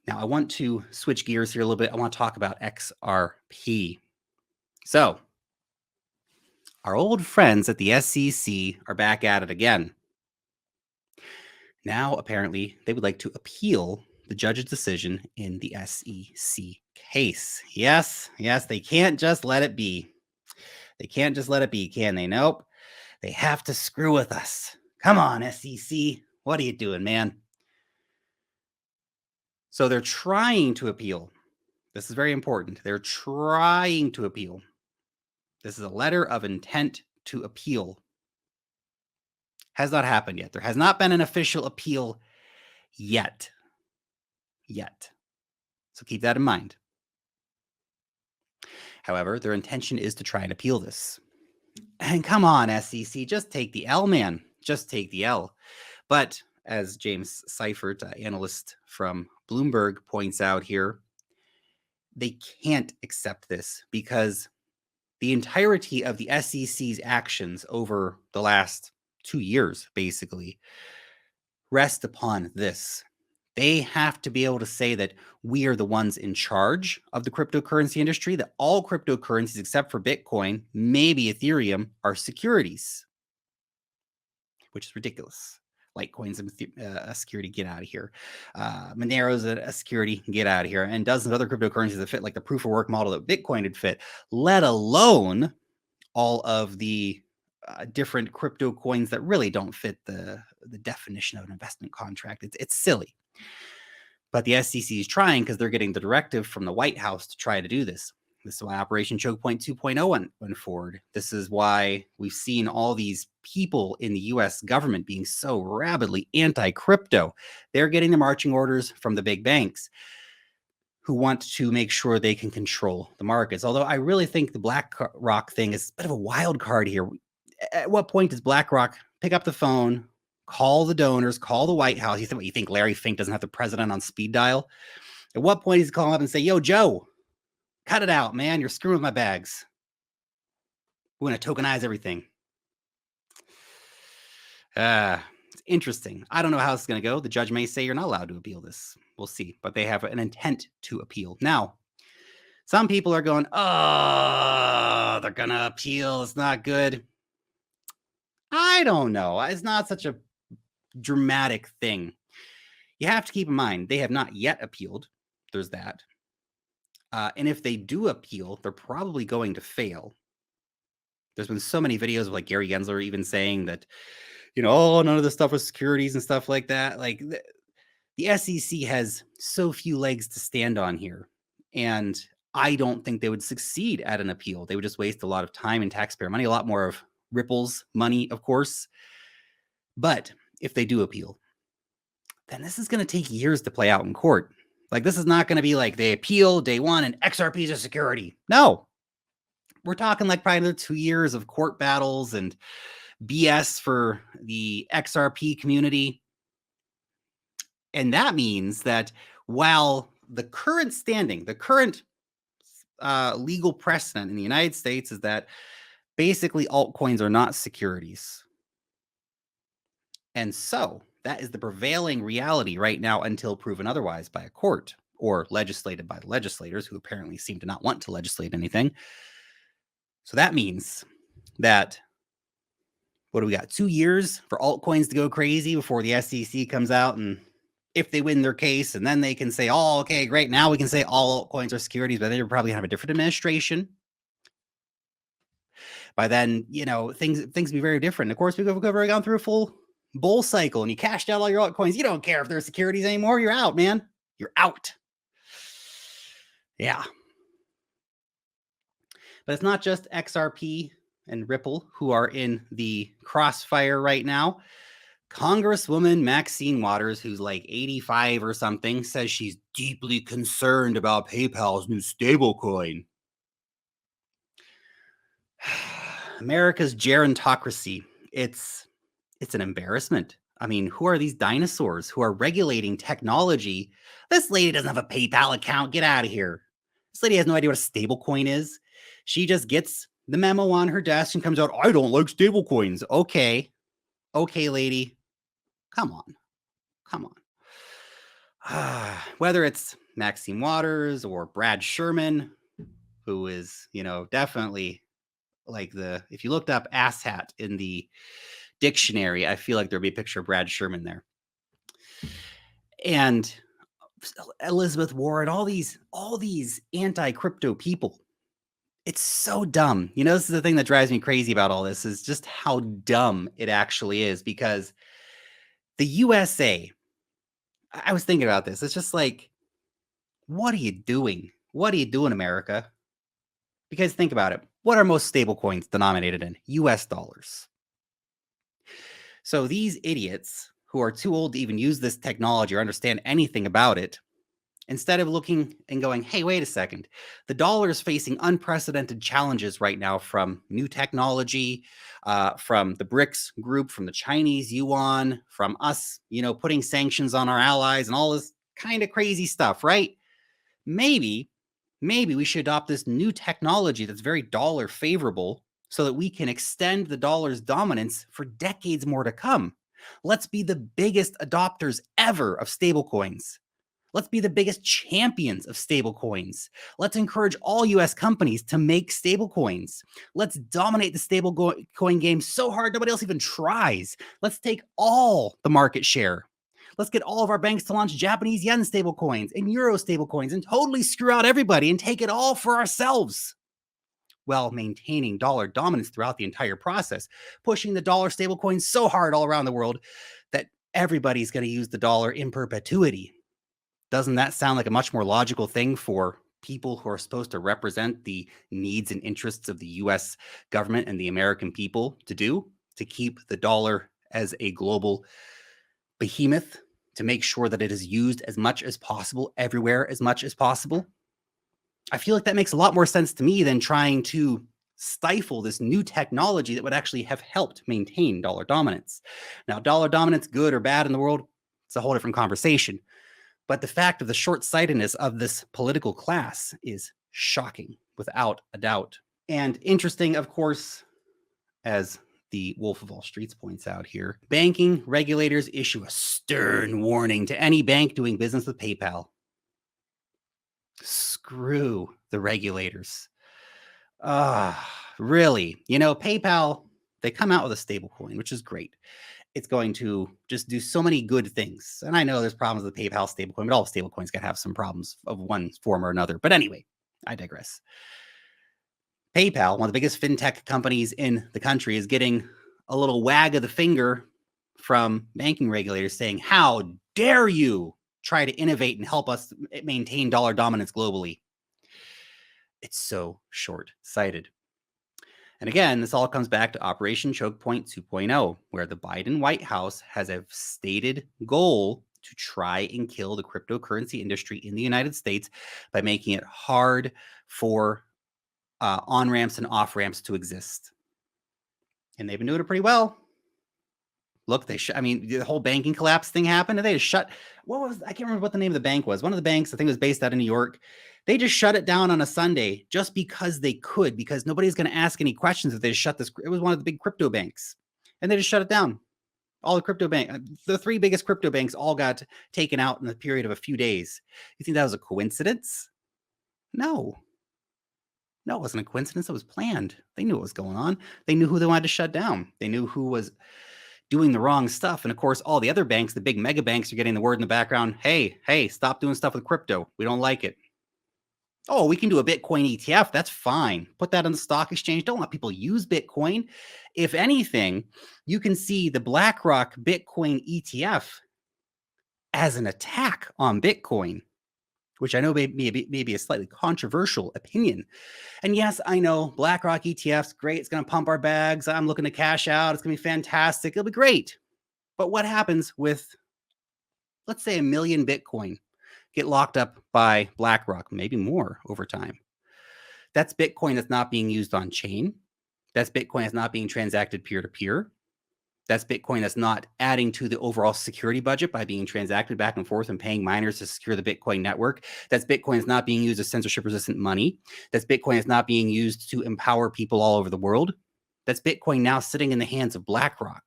Now, I want to switch gears here a little bit. I want to talk about XRP. So, our old friends at the SEC are back at it again. Now, apparently, they would like to appeal the judge's decision in the SEC case. Yes, they can't just let it be. They can't just let it be, can they? Nope. They have to screw with us. Come on, SEC. What are you doing, man? So they're trying to appeal. This is very important. They're trying to appeal. This is a letter of intent to appeal. Has not happened yet. There has not been an official appeal yet. So keep that in mind. However, their intention is to try and appeal this. And come on, SEC, just take the L, man. Just take the L. But as James Seifert, analyst from Bloomberg, points out here, they can't accept this because the entirety of the SEC's actions over the last 2 years, basically, rest upon this. They have to be able to say that we are the ones in charge of the cryptocurrency industry, that all cryptocurrencies except for Bitcoin, maybe Ethereum, are securities, which is ridiculous. Litecoin's a security, get out of here. Monero's a security, get out of here. And dozens of other cryptocurrencies that fit like the proof of work model that Bitcoin would fit, let alone all of the different crypto coins that really don't fit the definition of an investment contract. It's silly. But the SEC is trying because they're getting the directive from the White House to try to do this. This is why Operation Choke Point 2.0 went forward. This is why we've seen all these people in the US government being so rabidly anti-crypto. They're getting the marching orders from the big banks who want to make sure they can control the markets. Although I really think the BlackRock thing is a bit of a wild card here. At what point does BlackRock pick up the phone, call the donors, call the White House? You think Larry Fink doesn't have the president on speed dial? At what point does he call up and say, yo, Joe, cut it out, man. You're screwing with my bags. We're going to tokenize everything. It's interesting. I don't know how this is going to go. The judge may say you're not allowed to appeal this. We'll see. But they have an intent to appeal. Now, some people are going, oh, they're going to appeal. It's not good. I don't know. It's not such a dramatic thing. You have to keep in mind, they have not yet appealed. There's that. And if they do appeal, they're probably going to fail. There's been so many videos of like Gary Gensler even saying that, oh, none of this stuff was securities and stuff like that. Like the SEC has so few legs to stand on here. And I don't think they would succeed at an appeal. They would just waste a lot of time and taxpayer money, a lot more of Ripple's money, of course. But if they do appeal, then this is going to take years to play out in court. Like, this is not going to be like they appeal day one and XRP is a security. No, we're talking like probably another 2 years of court battles and BS for the XRP community. And that means that while the current standing, the current legal precedent in the United States is that basically altcoins are not securities. And so that is the prevailing reality right now until proven otherwise by a court or legislated by the legislators who apparently seem to not want to legislate anything. So that means that, what do we got? 2 years for altcoins to go crazy before the SEC comes out and if they win their case and then they can say, oh, okay, great. Now we can say all altcoins are securities, but they're probably going to have a different administration. By then, things be very different. Of course, we've already gone through a full bull cycle and you cashed out all your altcoins. You don't care if they're securities anymore. You're out, man. You're out. Yeah. But it's not just XRP and Ripple who are in the crossfire right now. Congresswoman Maxine Waters, who's like 85 or something, says she's deeply concerned about PayPal's new stablecoin. America's gerontocracy. It's an embarrassment. I mean, who are these dinosaurs who are regulating technology? This lady doesn't have a PayPal account. Get out of here. This lady has no idea what a stablecoin is. She just gets the memo on her desk and comes out, I don't like stablecoins. Okay, lady. Come on. Whether it's Maxine Waters or Brad Sherman, who is, definitely like if you looked up asshat in the dictionary, I feel like there'd be a picture of Brad Sherman there. And Elizabeth Warren, all these anti-crypto people. It's so dumb. This is the thing that drives me crazy about all this, is just how dumb it actually is, because the USA, I was thinking about this. It's just like, what are you doing? What are you doing, America? Because think about it. What are most stable coins denominated in? US dollars. So these idiots who are too old to even use this technology or understand anything about it, instead of looking and going, hey, wait a second, the dollar is facing unprecedented challenges right now from new technology, from the BRICS group, from the Chinese yuan, from us, putting sanctions on our allies and all this kind of crazy stuff, right? Maybe we should adopt this new technology that's very dollar favorable so that we can extend the dollar's dominance for decades more to come. Let's be the biggest adopters ever of stablecoins. Let's be the biggest champions of stablecoins. Let's encourage all US companies to make stablecoins. Let's dominate the stablecoin game so hard nobody else even tries. Let's take all the market share. Let's get all of our banks to launch Japanese yen stablecoins and euro stablecoins and totally screw out everybody and take it all for ourselves, while maintaining dollar dominance throughout the entire process, pushing the dollar stablecoins so hard all around the world that everybody's going to use the dollar in perpetuity. Doesn't that sound like a much more logical thing for people who are supposed to represent the needs and interests of the US government and the American people to do, to keep the dollar as a global behemoth, to make sure that it is used as much as possible, everywhere as much as possible? I feel like that makes a lot more sense to me than trying to stifle this new technology that would actually have helped maintain dollar dominance. Now, dollar dominance, good or bad in the world, it's a whole different conversation. But the fact of the short-sightedness of this political class is shocking, without a doubt. And interesting, of course, as the Wolf of Wall Street points out here, banking regulators issue a stern warning to any bank doing business with PayPal. Screw the regulators. Really? PayPal, they come out with a stable coin, which is great. It's going to just do so many good things. And I know there's problems with the PayPal stablecoin, but all stablecoins can have some problems of one form or another. But anyway, I digress. PayPal, one of the biggest fintech companies in the country, is getting a little wag of the finger from banking regulators saying, how dare you try to innovate and help us maintain dollar dominance globally? It's so short-sighted. And again, this all comes back to Operation Choke Point 2.0, where the Biden White House has a stated goal to try and kill the cryptocurrency industry in the United States by making it hard for on-ramps and off-ramps to exist. And they've been doing it pretty well. Look, the whole banking collapse thing happened, and they just shut. I can't remember what the name of the bank was. One of the banks, I think, was based out of New York. They just shut it down on a Sunday just because they could, because nobody's going to ask any questions if they just shut this. It was one of the big crypto banks, and they just shut it down. All the three biggest crypto banks all got taken out in the period of a few days. You think that was a coincidence? No, it wasn't a coincidence. It was planned. They knew what was going on. They knew who they wanted to shut down. They knew who was doing the wrong stuff. And of course, all the other banks, the big mega banks, are getting the word in the background, hey, stop doing stuff with crypto. We don't like it. Oh, we can do a Bitcoin ETF. That's fine. Put that on the stock exchange. Don't let people use Bitcoin. If anything, you can see the BlackRock Bitcoin ETF as an attack on Bitcoin, which I know may be a slightly controversial opinion. And yes, I know BlackRock ETFs, great. It's going to pump our bags. I'm looking to cash out. It's going to be fantastic. It'll be great. But what happens with, let's say, 1 million Bitcoin get locked up by BlackRock, maybe more over time? That's Bitcoin that's not being used on chain. That's Bitcoin that's not being transacted peer-to-peer. That's Bitcoin that's not adding to the overall security budget by being transacted back and forth and paying miners to secure the Bitcoin network. That's Bitcoin that's not being used as censorship-resistant money. That's Bitcoin that's not being used to empower people all over the world. That's Bitcoin now sitting in the hands of BlackRock.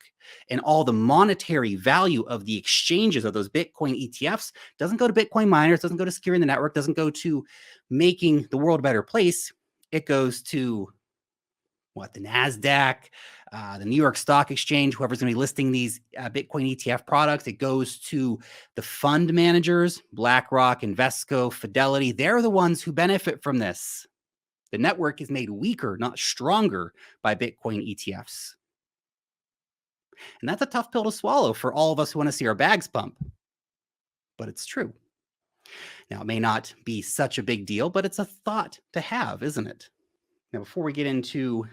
And all the monetary value of the exchanges of those Bitcoin ETFs doesn't go to Bitcoin miners, doesn't go to securing the network, doesn't go to making the world a better place. It goes to the NASDAQ, the New York Stock Exchange, whoever's going to be listing these Bitcoin ETF products. It goes to the fund managers, BlackRock, Invesco, Fidelity. They're the ones who benefit from this. The network is made weaker, not stronger, by Bitcoin ETFs. And that's a tough pill to swallow for all of us who want to see our bags pump. But it's true. Now, it may not be such a big deal, but it's a thought to have, isn't it? Now, before we get into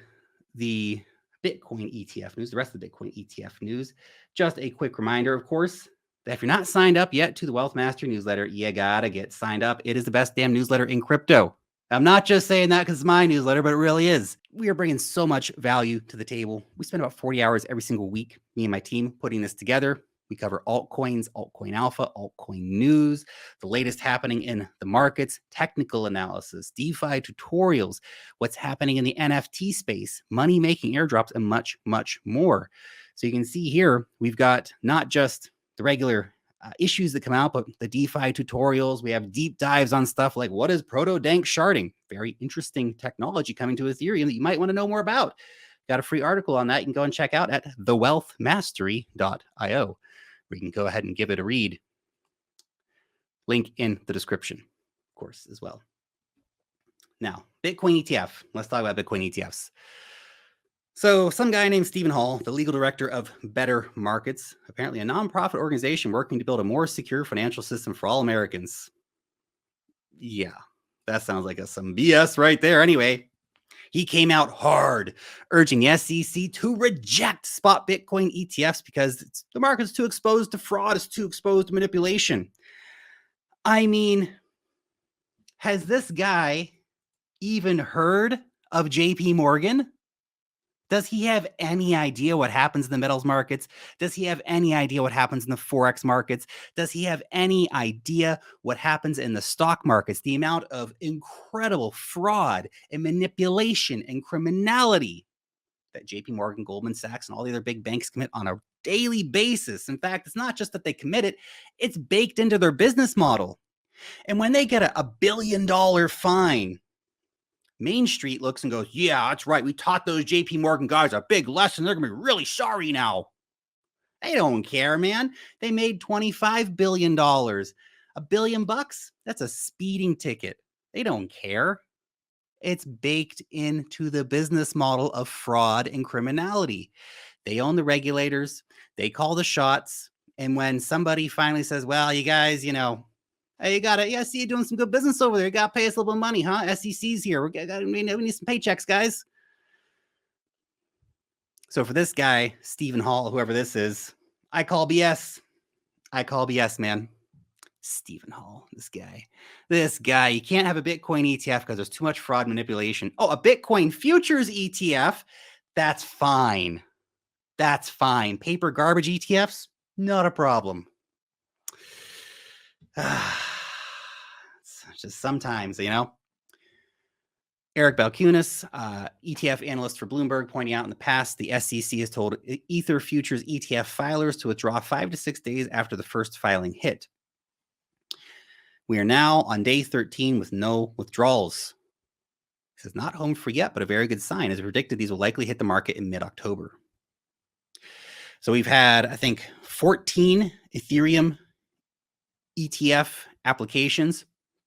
the Bitcoin ETF news, the rest of the Bitcoin ETF news, just a quick reminder, of course, that if you're not signed up yet to the Wealth Master newsletter, you gotta get signed up. It is the best damn newsletter in crypto. I'm not just saying that because it's my newsletter, but it really is. We are bringing so much value to the table. We spend about 40 hours every single week, me and my team, putting this together. We cover altcoins, altcoin alpha, altcoin news, the latest happening in the markets, technical analysis, DeFi tutorials, what's happening in the NFT space, money-making airdrops, and much, much more. So you can see here, we've got not just the regular issues that come out, but the DeFi tutorials. We have deep dives on stuff like what is proto-dank sharding? Very interesting technology coming to Ethereum that you might want to know more about. Got a free article on that. You can go and check out at thewealthmastery.io, where you can go ahead and give it a read. Link in the description, of course, as well. Now, Bitcoin ETF. Let's talk about Bitcoin ETFs. So some guy named Stephen Hall, the legal director of Better Markets, apparently a nonprofit organization working to build a more secure financial system for all Americans. Yeah, that sounds like some BS right there. Anyway, he came out hard, urging the SEC to reject spot Bitcoin ETFs because the market's too exposed to fraud, it's too exposed to manipulation. I mean, has this guy even heard of JP Morgan? Does he have any idea what happens in the metals markets? Does he have any idea what happens in the Forex markets? Does he have any idea what happens in the stock markets? The amount of incredible fraud and manipulation and criminality that JP Morgan, Goldman Sachs, and all the other big banks commit on a daily basis. In fact, it's not just that they commit it, it's baked into their business model. And when they get a $1 billion fine, Main Street looks and goes, yeah, that's right. We taught those JP Morgan guys a big lesson. They're going to be really sorry now. They don't care, man. They made $25 billion. $1 billion? That's a speeding ticket. They don't care. It's baked into the business model of fraud and criminality. They own the regulators. They call the shots. And when somebody finally says, well, you guys, hey, I see you doing some good business over there. You got to pay us a little bit of money, huh? SEC's here. We need some paychecks, guys. So for this guy, Stephen Hall, whoever this is, I call BS. I call BS, man. Stephen Hall, this guy. You can't have a Bitcoin ETF because there's too much fraud manipulation. Oh, a Bitcoin futures ETF? That's fine. That's fine. Paper garbage ETFs? Not a problem. It's just sometimes, Eric Balkunas, ETF analyst for Bloomberg, pointing out in the past, the SEC has told Ether futures ETF filers to withdraw 5 to 6 days after the first filing hit. We are now on day 13 with no withdrawals. This is not home free yet, but a very good sign. As predicted, these will likely hit the market in mid-October. So we've had, I think, 14 Ethereum ETF applications.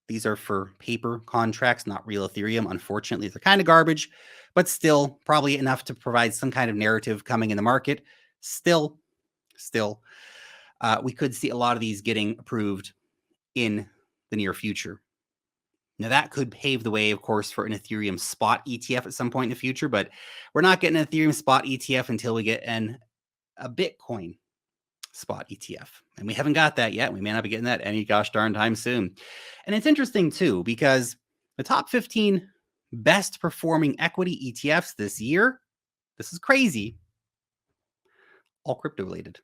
These are for paper contracts, not real Ethereum. Unfortunately, they're kind of garbage, but still probably enough to provide some kind of narrative coming in the market. Still, we could see a lot of these getting approved in the near future. Now, that could pave the way, of course, for an Ethereum spot ETF at some point in the future, but we're not getting an Ethereum spot ETF until we get a Bitcoin spot ETF. And we haven't got that yet. We may not be getting that any gosh darn time soon. And it's interesting, too, because the top 15 best performing equity ETFs this year, this is crazy, all crypto related.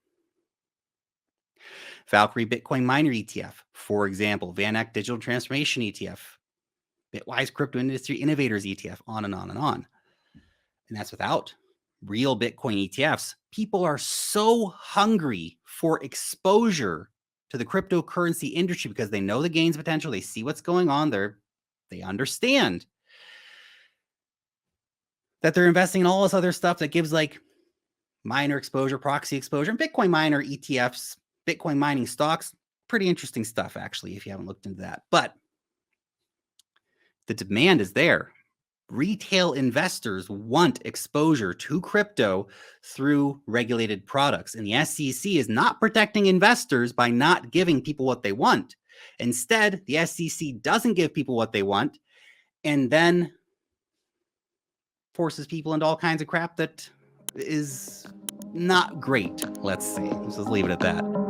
Valkyrie Bitcoin Miner ETF, for example, VanEck Digital Transformation ETF, Bitwise Crypto Industry Innovators ETF, on and on and on. And that's without real Bitcoin ETFs people are so hungry for exposure to the cryptocurrency industry because they know the gains potential, they see what's going on there, they understand that they're investing in all this other stuff that gives like miner exposure, proxy exposure, and Bitcoin miner ETFs, Bitcoin mining stocks. Pretty interesting stuff, actually, if you haven't looked into that. But the demand is there. Retail investors want exposure to crypto through regulated products. And the SEC is not protecting investors by not giving people what they want. Instead, the SEC doesn't give people what they want and then forces people into all kinds of crap that is not great, let's say. Let's just leave it at that.